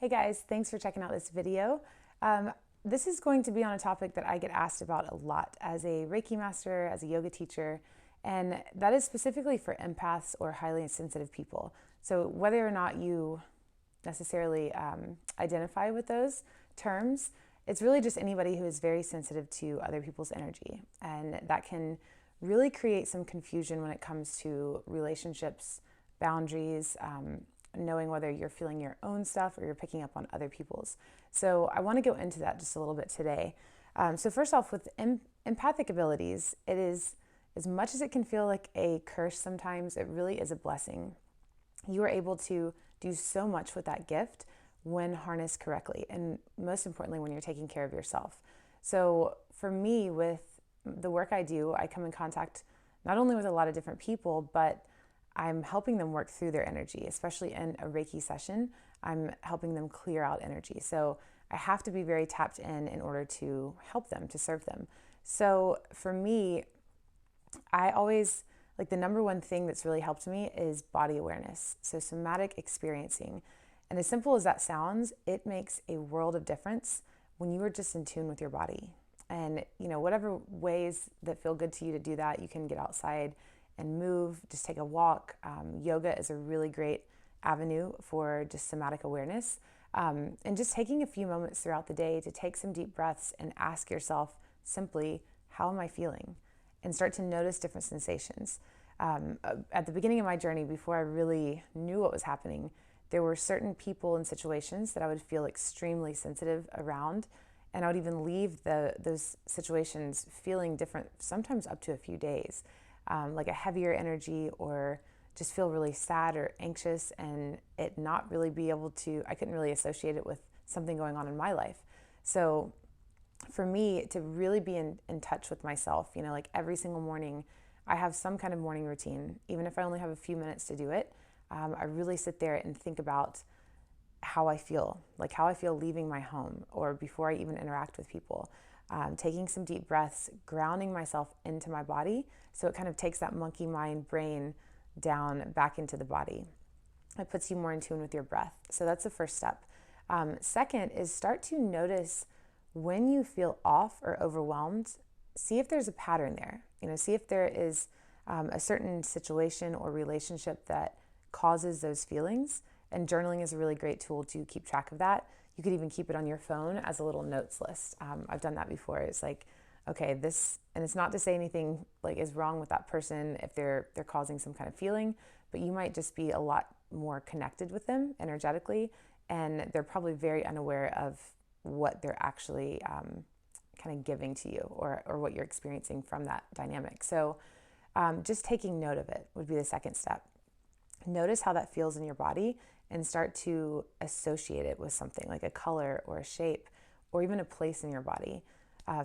Hey guys, thanks for checking out this video. This is going to be on a topic that I get asked about a lot as a Reiki Master, as a yoga teacher, and that is specifically for empaths or highly sensitive people. So whether or not you necessarily identify with those terms, it's really just anybody who is very sensitive to other people's energy. And that can really create some confusion when it comes to relationships, boundaries, knowing whether you're feeling your own stuff or you're picking up on other people's. So I want to go into that just a little bit today. So first off, with empathic abilities, it is, as much as it can feel like a curse sometimes, it really is a blessing. You are able to do so much with that gift when harnessed correctly, and most importantly, when you're taking care of yourself. So for me, with the work I do, I come in contact not only with a lot of different people, but I'm helping them work through their energy, especially in a Reiki session. I'm helping them clear out energy. So I have to be very tapped in order to help them, to serve them. So for me, I always, like, the number one thing that's really helped me is body awareness. So somatic experiencing. And as simple as that sounds, it makes a world of difference when you are just in tune with your body. And, whatever ways that feel good to you to do that, you can get outside and move, just take a walk. Yoga is a really great avenue for just somatic awareness. And just taking a few moments throughout the day to take some deep breaths and ask yourself simply, how am I feeling? And start to notice different sensations. At the beginning of my journey, before I really knew what was happening, there were certain people and situations that I would feel extremely sensitive around. And I would even leave those situations feeling different, sometimes up to a few days. Like a heavier energy, or just feel really sad or anxious, and it not really be able to, I couldn't really associate it with something going on in my life. So for me to really be in touch with myself, like every single morning, I have some kind of morning routine, even if I only have a few minutes to do it. I really sit there and think about how I feel, like how I feel leaving my home or before I even interact with people. Taking some deep breaths, grounding myself into my body, so it kind of takes that monkey mind brain down back into the body. It puts you more in tune with your breath. So that's the first step. Second is start to notice when you feel off or overwhelmed. See if there's a pattern there. See if there is a certain situation or relationship that causes those feelings. And journaling is a really great tool to keep track of that. You could even keep it on your phone as a little notes list. I've done that before. It's like, okay, this, and it's not to say anything like is wrong with that person if they're causing some kind of feeling, but you might just be a lot more connected with them energetically, and they're probably very unaware of what they're actually kind of giving to you, or what you're experiencing from that dynamic. So just taking note of it would be the second step. Notice how that feels in your body and start to associate it with something like a color or a shape or even a place in your body.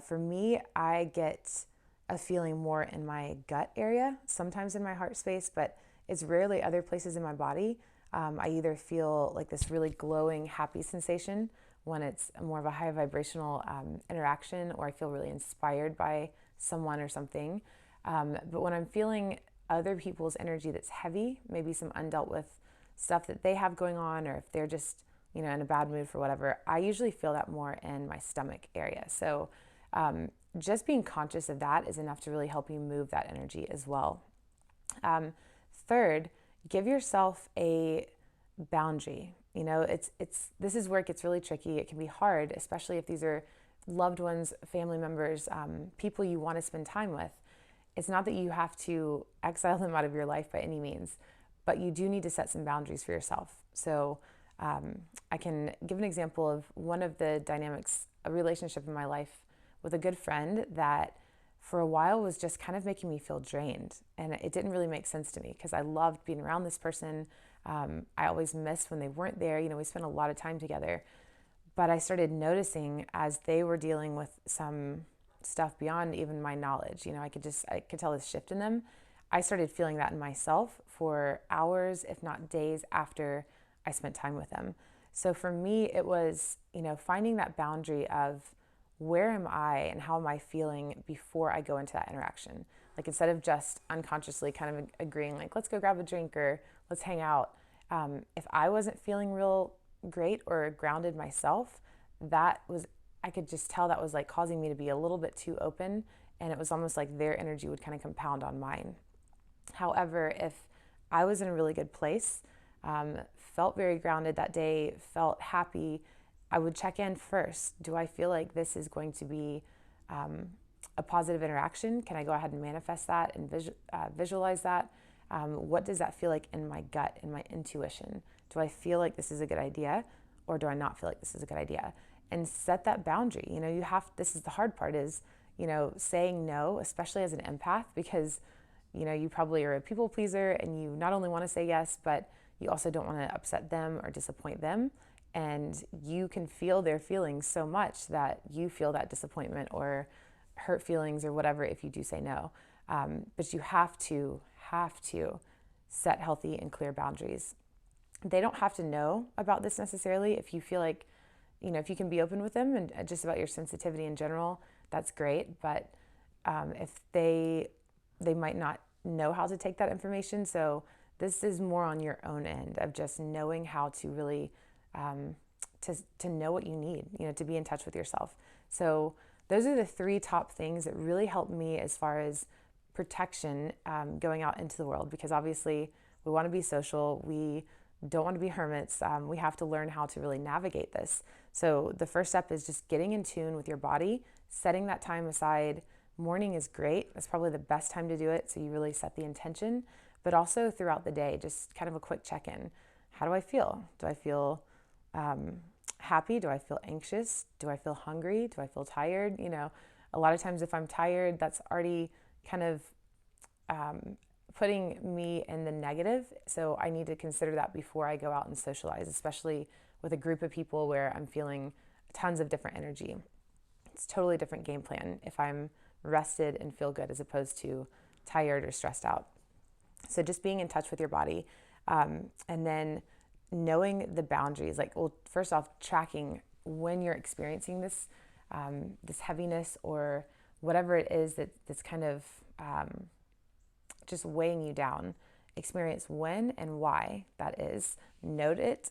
For me, I get a feeling more in my gut area, sometimes in my heart space, but it's rarely other places in my body. I either feel like this really glowing, happy sensation when it's more of a high vibrational interaction, or I feel really inspired by someone or something. But when I'm feeling other people's energy that's heavy, maybe some undealt with stuff that they have going on, or if they're just, in a bad mood for whatever, I usually feel that more in my stomach area. So just being conscious of that is enough to really help you move that energy as well. Third, give yourself a boundary. This is where it gets really tricky. It can be hard, especially if these are loved ones, family members, people you want to spend time with. It's not that you have to exile them out of your life by any means, but you do need to set some boundaries for yourself. So I can give an example of one of the dynamics, a relationship in my life with a good friend that for a while was just kind of making me feel drained. And it didn't really make sense to me because I loved being around this person. I always missed when they weren't there. We spent a lot of time together. But I started noticing as they were dealing with some stuff beyond even my knowledge, I could tell this shift in them. I started feeling that in myself for hours, if not days, after I spent time with them. So for me, it was, finding that boundary of where am I and how am I feeling before I go into that interaction. Like, instead of just unconsciously kind of agreeing, like, let's go grab a drink or let's hang out. If I wasn't feeling real, great or grounded myself, I could just tell that was like causing me to be a little bit too open, and it was almost like their energy would kind of compound on mine. However, if I was in a really good place, felt very grounded that day, felt happy, I would check in first. Do I feel like this is going to be a positive interaction? Can I go ahead and manifest that and visualize that? What does that feel like in my gut, in my intuition? Do I feel like this is a good idea, or do I not feel like this is a good idea? And set that boundary. This is the hard part, is, saying no, especially as an empath, because, you probably are a people pleaser and you not only want to say yes, but you also don't want to upset them or disappoint them. And you can feel their feelings so much that you feel that disappointment or hurt feelings or whatever if you do say no. But you have to set healthy and clear boundaries. They don't have to know about this necessarily. If you feel like, if you can be open with them and just about your sensitivity in general, that's great. But if they might not know how to take that information. So this is more on your own end of just knowing how to really to know what you need, to be in touch with yourself. So those are the 3 top things that really help me as far as protection going out into the world, because obviously we want to be social. We don't want to be hermits. We have to learn how to really navigate this. So the first step is just getting in tune with your body, setting that time aside. Morning is great. That's probably the best time to do it. So you really set the intention, but also throughout the day, just kind of a quick check-in. How do I feel? Do I feel happy? Do I feel anxious? Do I feel hungry? Do I feel tired? A lot of times if I'm tired, that's already kind of putting me in the negative. So I need to consider that before I go out and socialize, especially with a group of people where I'm feeling tons of different energy. It's a totally different game plan if I'm rested and feel good as opposed to tired or stressed out. So just being in touch with your body, and then knowing the boundaries. First off, tracking when you're experiencing this heaviness or whatever it is that's kind of just weighing you down. Experience when and why that is. Note it.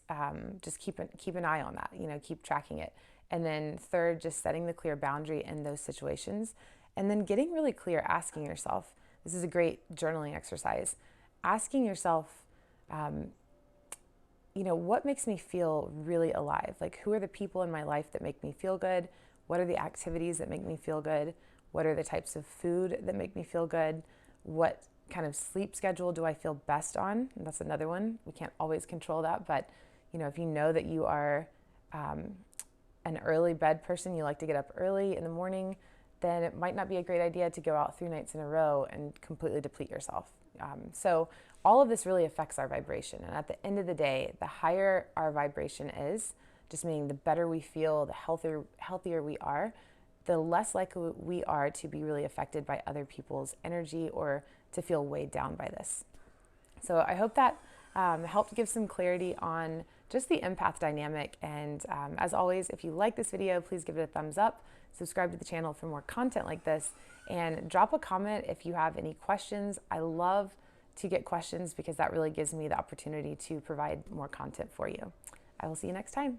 Just keep an eye on that. Keep tracking it. And then third, just setting the clear boundary in those situations, and then getting really clear, asking yourself. This is a great journaling exercise. Asking yourself, what makes me feel really alive? Who are the people in my life that make me feel good? What are the activities that make me feel good? What are the types of food that make me feel good? What kind of sleep schedule do I feel best on? And that's another one. We can't always control that, but if you know that you are an early bed person, you like to get up early in the morning, then it might not be a great idea to go out 3 nights in a row and completely deplete yourself. So all of this really affects our vibration. And at the end of the day, the higher our vibration is, just meaning the better we feel, the healthier we are, the less likely we are to be really affected by other people's energy or to feel weighed down by this. So I hope that helped give some clarity on just the empath dynamic. And as always, if you like this video, please give it a thumbs up, subscribe to the channel for more content like this, and drop a comment if you have any questions. I love to get questions because that really gives me the opportunity to provide more content for you. I will see you next time.